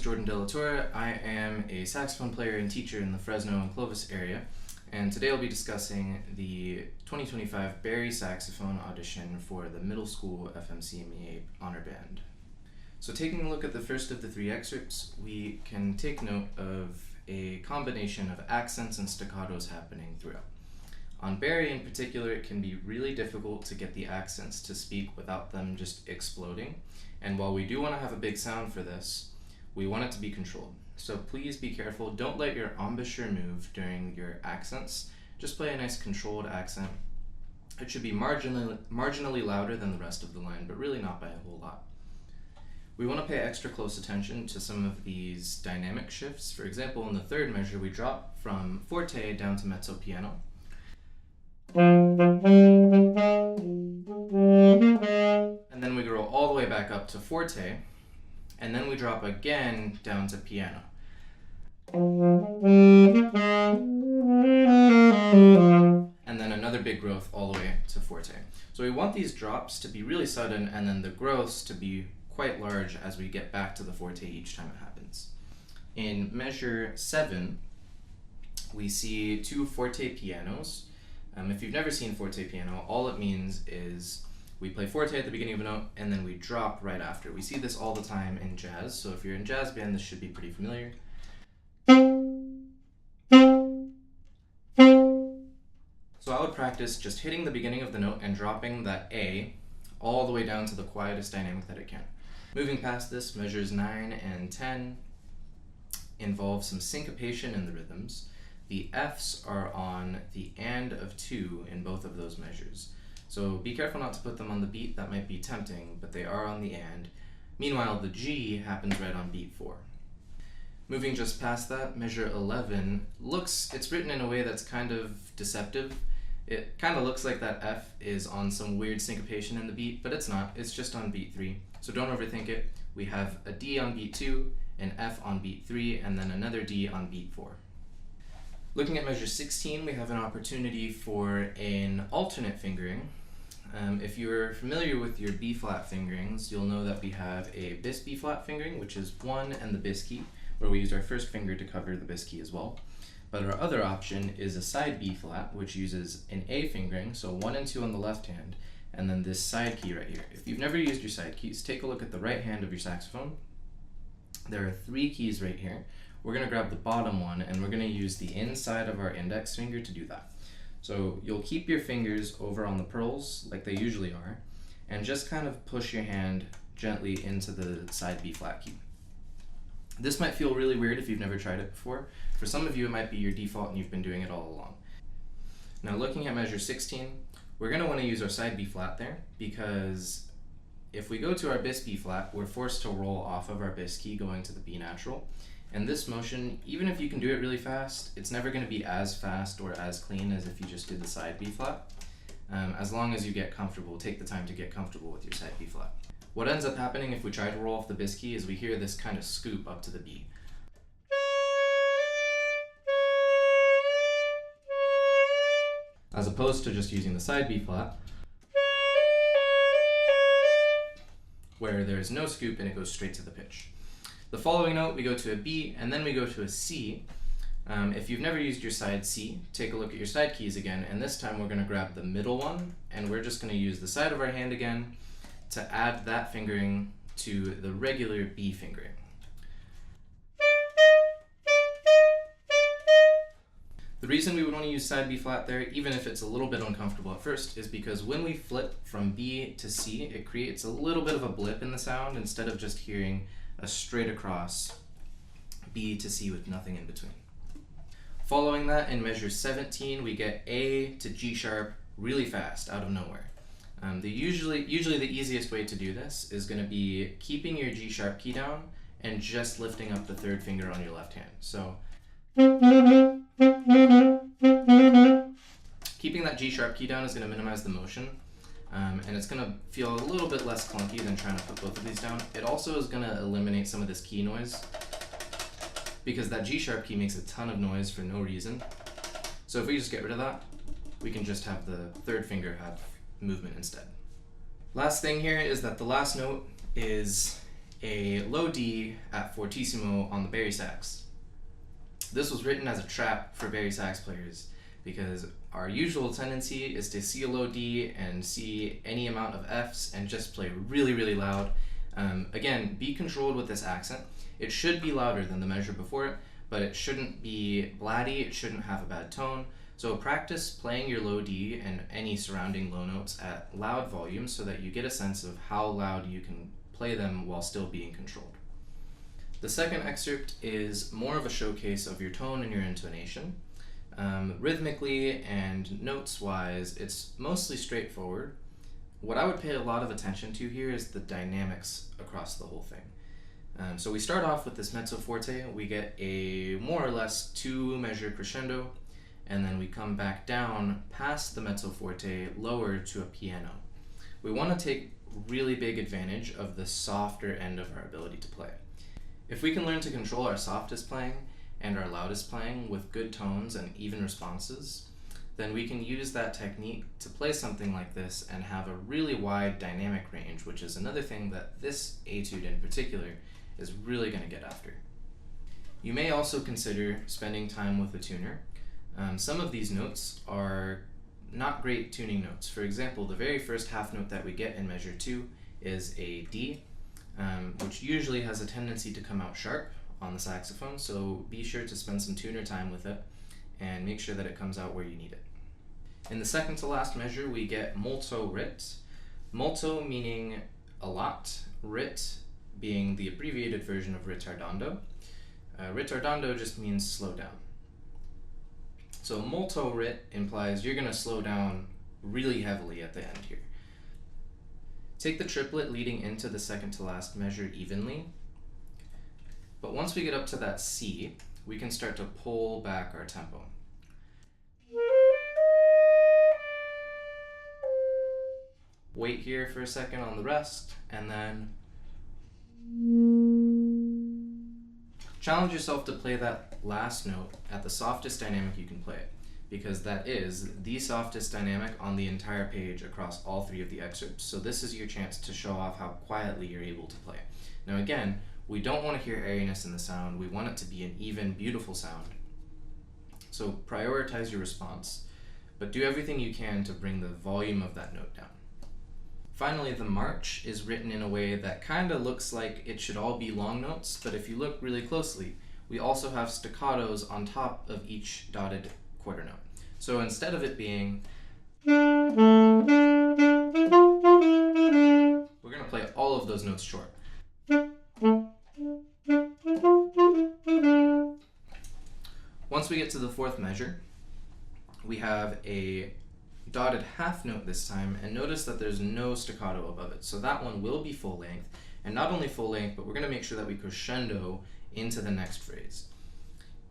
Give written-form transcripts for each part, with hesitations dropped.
is Jordan De La Torre. I am a saxophone player and teacher in the Fresno and Clovis area, and today I'll be discussing the 2025 Bari Saxophone Audition for the Middle School FMCMEA Honor Band. So taking a look at the first of the three excerpts, we can take note of a combination of accents and staccatos happening throughout. On Bari in particular, it can be really difficult to get the accents to speak without them just exploding. And while we do want to have a big sound for this, we want it to be controlled. So please be careful. Don't let your embouchure move during your accents. Just play a nice controlled accent. It should be marginally louder than the rest of the line, but really not by a whole lot. We want to pay extra close attention to some of these dynamic shifts. For example, in the third measure, we drop from forte down to mezzo piano. And then we go all the way back up to forte, and then we drop again down to piano. And then another big growth all the way to forte. So we want these drops to be really sudden and then the growths to be quite large as we get back to the forte each time it happens. In measure 7, we see two forte pianos. If you've never seen forte piano, all it means is we play forte at the beginning of a note and then we drop right after. We see this all the time in jazz, so if you're in jazz band, this should be pretty familiar. So I would practice just hitting the beginning of the note and dropping that A all the way down to the quietest dynamic that it can. Moving past this, measures 9 and 10 involve some syncopation in the rhythms. The Fs are on the and of 2 in both of those measures. So be careful not to put them on the beat, that might be tempting, but they are on the and. Meanwhile, the G happens right on beat 4. Moving just past that, measure 11 it's written in a way that's kind of deceptive. It kind of looks like that F is on some weird syncopation in the beat, but it's not, it's just on beat 3. So don't overthink it. We have a D on beat 2, an F on beat 3, and then another D on beat 4. Looking at measure 16, we have an opportunity for an alternate fingering. If you're familiar with your B-flat fingerings, you'll know that we have a bis B-flat fingering, which is 1 and the bis key, where we use our first finger to cover the bis key as well. But our other option is a side B-flat, which uses an A fingering, so 1 and 2 on the left hand, and then this side key right here. If you've never used your side keys, take a look at the right hand of your saxophone. There are 3 keys right here. We're going to grab the bottom one and we're going to use the inside of our index finger to do that. So you'll keep your fingers over on the pearls like they usually are and just kind of push your hand gently into the side B flat key. This might feel really weird if you've never tried it before. For some of you it might be your default and you've been doing it all along. Now looking at measure 16, we're going to want to use our side B flat there because if we go to our bis B flat, we're forced to roll off of our bis key going to the B natural. And this motion, even if you can do it really fast, it's never going to be as fast or as clean as if you just did the side B flat. As long as you get comfortable, take the time to get comfortable with your side B flat. What ends up happening if we try to roll off the bis key is we hear this kind of scoop up to the B. As opposed to just using the side B flat, where there's no scoop and it goes straight to the pitch. The following note, we go to a B, and then we go to a C. If you've never used your side C, take a look at your side keys again, and this time we're going to grab the middle one, and we're just going to use the side of our hand again to add that fingering to the regular B fingering. The reason we would want to use side B flat there, even if it's a little bit uncomfortable at first, is because when we flip from B to C, it creates a little bit of a blip in the sound instead of just hearing a straight across B to C with nothing in between. Following that, in measure 17, we get A to G sharp really fast out of nowhere. Usually the easiest way to do this is going to be keeping your G sharp key down and just lifting up the third finger on your left hand. So keeping that G sharp key down is going to minimize the motion. And it's going to feel a little bit less clunky than trying to put both of these down. It also is going to eliminate some of this key noise because that G sharp key makes a ton of noise for no reason. So if we just get rid of that, we can just have the third finger have movement instead. Last thing here is that the last note is a low D at fortissimo on the Bari Sax. This was written as a trap for Bari Sax players because our usual tendency is to see a low D and see any amount of Fs and just play really, really loud. Again, be controlled with this accent. It should be louder than the measure before it, but it shouldn't be blatty, it shouldn't have a bad tone. So practice playing your low D and any surrounding low notes at loud volumes so that you get a sense of how loud you can play them while still being controlled. The second excerpt is more of a showcase of your tone and your intonation. Rhythmically and notes-wise, it's mostly straightforward. What I would pay a lot of attention to here is the dynamics across the whole thing. So we start off with this mezzo forte. We get a more or less 2-measure crescendo, and then we come back down past the mezzo forte lower to a piano. We want to take really big advantage of the softer end of our ability to play. If we can learn to control our softest playing and our loudest playing with good tones and even responses, then we can use that technique to play something like this and have a really wide dynamic range, which is another thing that this etude in particular is really going to get after. You may also consider spending time with a tuner. Some of these notes are not great tuning notes. For example, the very first half note that we get in measure 2 is a D, which usually has a tendency to come out sharp on the saxophone, so be sure to spend some tuner time with it and make sure that it comes out where you need it. In the second to last measure, we get molto rit. Molto meaning a lot, rit being the abbreviated version of ritardando. Ritardando just means slow down. So molto rit implies you're going to slow down really heavily at the end here. Take the triplet leading into the second to last measure evenly, but once we get up to that C, we can start to pull back our tempo. Wait here for a second on the rest, and then challenge yourself to play that last note at the softest dynamic you can play it, because that is the softest dynamic on the entire page across all 3 of the excerpts. So this is your chance to show off how quietly you're able to play. Now again, we don't want to hear airiness in the sound. We want it to be an even, beautiful sound. So prioritize your response, but do everything you can to bring the volume of that note down. Finally, the march is written in a way that kind of looks like it should all be long notes, but if you look really closely, we also have staccatos on top of each dotted quarter note. So instead of it being, we're going to play all of those notes short. Once we get to the 4th measure, we have a dotted half note this time, and notice that there's no staccato above it. So that one will be full length, and not only full length, but we're going to make sure that we crescendo into the next phrase.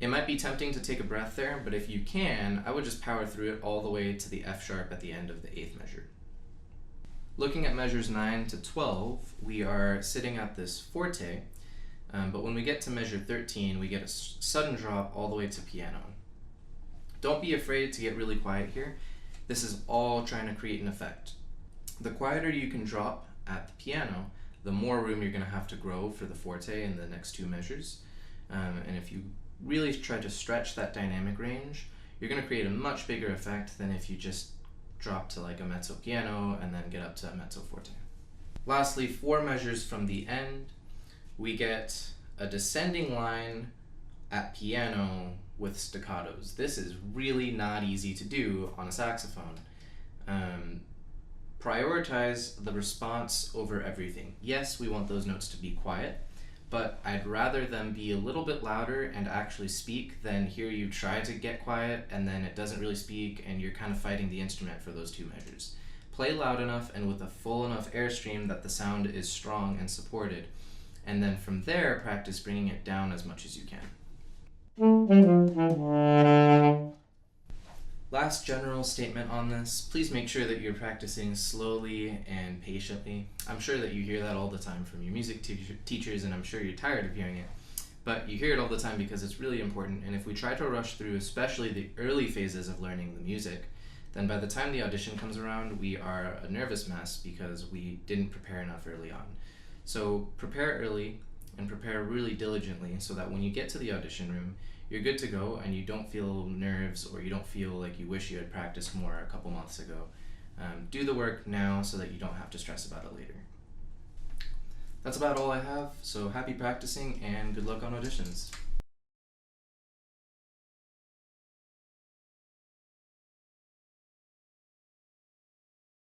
It might be tempting to take a breath there, but if you can, I would just power through it all the way to the F sharp at the end of the 8th measure. Looking at measures 9 to 12, we are sitting at this forte, but when we get to measure 13, we get a sudden drop all the way to piano. Don't be afraid to get really quiet here. This is all trying to create an effect. The quieter you can drop at the piano, the more room you're going to have to grow for the forte in the next 2 measures. And if you really try to stretch that dynamic range, you're going to create a much bigger effect than if you just drop to like a mezzo piano and then get up to a mezzo forte. Lastly, 4 measures from the end, we get a descending line at piano with staccatos. This is really not easy to do on a saxophone. Prioritize the response over everything. Yes, we want those notes to be quiet, but I'd rather them be a little bit louder and actually speak than hear you try to get quiet and then it doesn't really speak and you're kind of fighting the instrument for those 2 measures. Play loud enough and with a full enough airstream that the sound is strong and supported, and then from there practice bringing it down as much as you can. Last general statement on this, please make sure that you're practicing slowly and patiently. I'm sure that you hear that all the time from your music teachers, and I'm sure you're tired of hearing it, but you hear it all the time because it's really important, and if we try to rush through especially the early phases of learning the music, then by the time the audition comes around, we are a nervous mess because we didn't prepare enough early on. So prepare early and prepare really diligently so that when you get to the audition room, you're good to go and you don't feel nerves or you don't feel like you wish you had practiced more a couple months ago. Do the work now so that you don't have to stress about it later. That's about all I have, so happy practicing and good luck on auditions.